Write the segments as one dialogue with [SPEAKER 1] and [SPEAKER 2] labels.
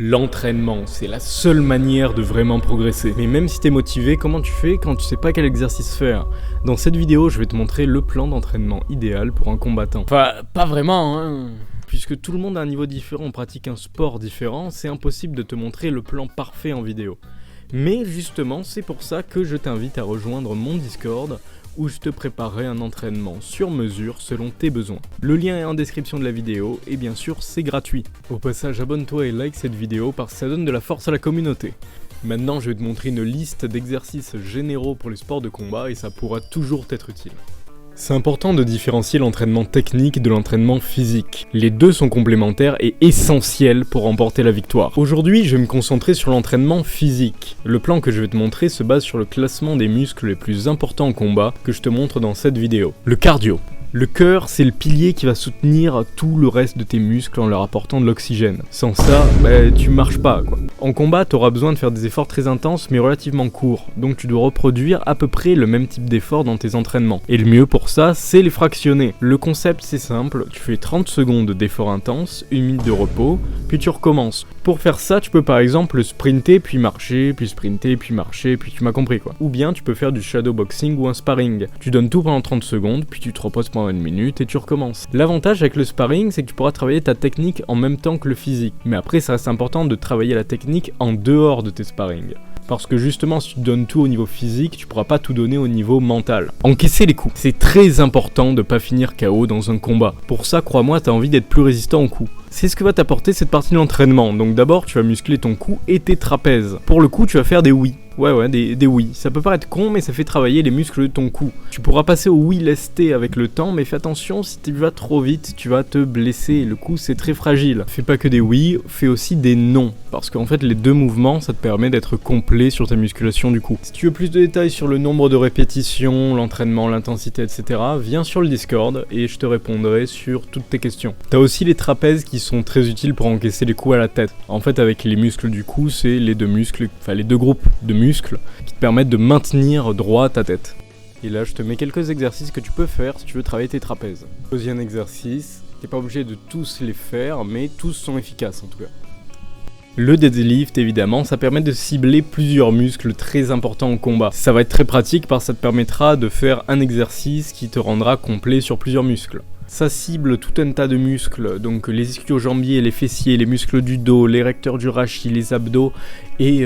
[SPEAKER 1] L'entraînement, c'est la seule manière de vraiment progresser. Mais même si t'es motivé, comment tu fais quand tu sais pas quel exercice faire? Dans cette vidéo, je vais te montrer le plan d'entraînement idéal pour un combattant. Enfin, pas vraiment, hein. Puisque tout le monde a un niveau différent, on pratique un sport différent, c'est impossible de te montrer le plan parfait en vidéo. Mais justement, c'est pour ça que je t'invite à rejoindre mon Discord, où je te préparerai un entraînement sur mesure selon tes besoins. Le lien est en description de la vidéo et bien sûr c'est gratuit. Au passage, abonne-toi et like cette vidéo parce que ça donne de la force à la communauté. Maintenant je vais te montrer une liste d'exercices généraux pour les sports de combat et ça pourra toujours t'être utile. C'est important de différencier l'entraînement technique de l'entraînement physique. Les deux sont complémentaires et essentiels pour remporter la victoire. Aujourd'hui, je vais me concentrer sur l'entraînement physique. Le plan que je vais te montrer se base sur le classement des muscles les plus importants en combat que je te montre dans cette vidéo. Le cardio. Le cœur, c'est le pilier qui va soutenir tout le reste de tes muscles en leur apportant de l'oxygène. Sans ça, tu marches pas, quoi. En combat, tu auras besoin de faire des efforts très intenses mais relativement courts, donc tu dois reproduire à peu près le même type d'effort dans tes entraînements. Et le mieux pour ça, c'est les fractionner. Le concept, c'est simple, tu fais 30 secondes d'effort intense, 1 minute de repos, puis tu recommences. Pour faire ça, tu peux par exemple sprinter, puis marcher, puis sprinter, puis marcher, puis tu m'as compris quoi. Ou bien tu peux faire du shadowboxing ou un sparring. Tu donnes tout pendant 30 secondes, puis tu te reposes pendant 1 minute et tu recommences. L'avantage avec le sparring, c'est que tu pourras travailler ta technique en même temps que le physique. Mais après, ça reste important de travailler la technique en dehors de tes sparring. Parce que justement, si tu donnes tout au niveau physique, tu pourras pas tout donner au niveau mental. Encaisser les coups. C'est très important de pas finir KO dans un combat. Pour ça, crois-moi, t'as envie d'être plus résistant aux coups. C'est ce que va t'apporter cette partie de l'entraînement. Donc d'abord, tu vas muscler ton cou et tes trapèzes. Pour le coup, tu vas faire des oui. Ouais, des oui. Ça peut paraître con, mais ça fait travailler les muscles de ton cou. Tu pourras passer au oui lesté avec le temps, mais fais attention, si tu vas trop vite, tu vas te blesser. Le cou, c'est très fragile. Fais pas que des oui, fais aussi des non. Parce qu'en fait, les deux mouvements, ça te permet d'être complet sur ta musculation du cou. Si tu veux plus de détails sur le nombre de répétitions, l'entraînement, l'intensité, etc., viens sur le Discord et je te répondrai sur toutes tes questions. T'as aussi les trapèzes qui sont très utiles pour encaisser les coups à la tête. En fait, avec les muscles du cou, c'est les deux groupes de muscles qui te permettent de maintenir droit ta tête. Et là, je te mets quelques exercices que tu peux faire si tu veux travailler tes trapèzes. Deuxième exercice, t'es pas obligé de tous les faire, mais tous sont efficaces en tout cas. Le deadlift, évidemment, ça permet de cibler plusieurs muscles très importants au combat. Ça va être très pratique parce que ça te permettra de faire un exercice qui te rendra complet sur plusieurs muscles. Ça cible tout un tas de muscles, donc les ischio-jambiers, les fessiers, les muscles du dos, les recteurs du rachis, les abdos et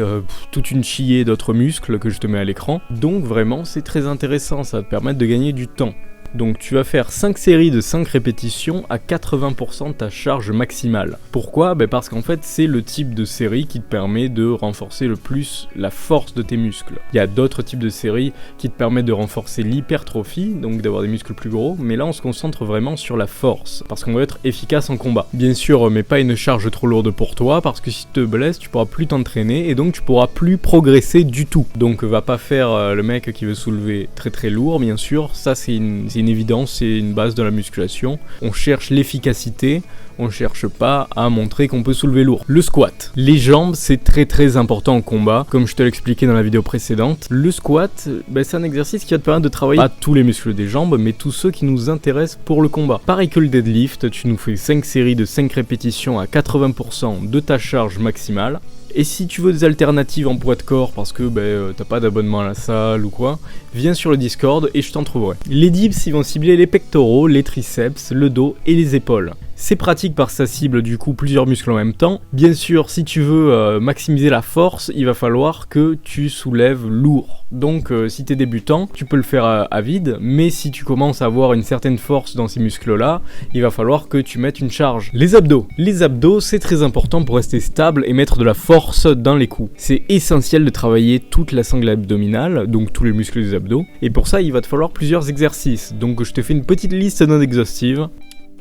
[SPEAKER 1] toute une chier d'autres muscles que je te mets à l'écran. Donc vraiment c'est très intéressant, ça va te permettre de gagner du temps. Donc tu vas faire 5 séries de 5 répétitions à 80% de ta charge maximale. Pourquoi ? Parce qu'en fait c'est le type de série qui te permet de renforcer le plus la force de tes muscles. Il y a d'autres types de séries qui te permettent de renforcer l'hypertrophie, donc d'avoir des muscles plus gros, mais là on se concentre vraiment sur la force, parce qu'on va être efficace en combat. Bien sûr, mais pas une charge trop lourde pour toi, parce que si tu te blesses, tu pourras plus t'entraîner, et donc tu pourras plus progresser du tout. Donc va pas faire le mec qui veut soulever très très lourd, bien sûr, ça c'est une évidence, c'est une base de la musculation. On cherche l'efficacité, on cherche pas à montrer qu'on peut soulever lourd. Le squat. Les jambes, c'est très très important en combat, comme je te l'expliquais dans la vidéo précédente. Le squat, c'est un exercice qui va te permettre de travailler pas tous les muscles des jambes, mais tous ceux qui nous intéressent pour le combat. Pareil que le deadlift, tu nous fais 5 séries de 5 répétitions à 80% de ta charge maximale. Et si tu veux des alternatives en poids de corps parce que t'as pas d'abonnement à la salle ou quoi, viens sur le Discord et je t'en trouverai. Les dips, ils vont cibler les pectoraux, les triceps, le dos et les épaules. C'est pratique parce que ça cible du coup plusieurs muscles en même temps. Bien sûr, si tu veux maximiser la force, il va falloir que tu soulèves lourd. Donc si t'es débutant, tu peux le faire à vide, mais si tu commences à avoir une certaine force dans ces muscles-là, il va falloir que tu mettes une charge. Les abdos. Les abdos, c'est très important pour rester stable et mettre de la force dans les coups. C'est essentiel de travailler toute la sangle abdominale, donc tous les muscles des abdos, et pour ça, il va te falloir plusieurs exercices. Donc je te fais une petite liste non exhaustive.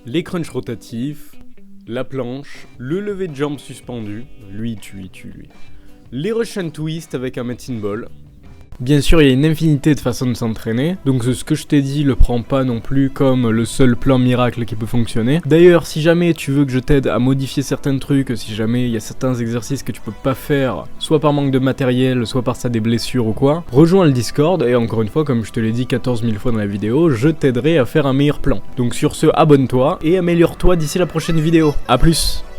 [SPEAKER 1] Les crunchs rotatifs, la planche, le lever de jambes suspendu, lui. Les Russian twist avec un medicine ball. Bien sûr, il y a une infinité de façons de s'entraîner, donc ce que je t'ai dit le prends pas non plus comme le seul plan miracle qui peut fonctionner. D'ailleurs, si jamais tu veux que je t'aide à modifier certains trucs, si jamais il y a certains exercices que tu peux pas faire, soit par manque de matériel, soit par ça des blessures ou quoi, rejoins le Discord et encore une fois, comme je te l'ai dit 14 000 fois dans la vidéo, je t'aiderai à faire un meilleur plan. Donc sur ce, abonne-toi et améliore-toi d'ici la prochaine vidéo. A plus.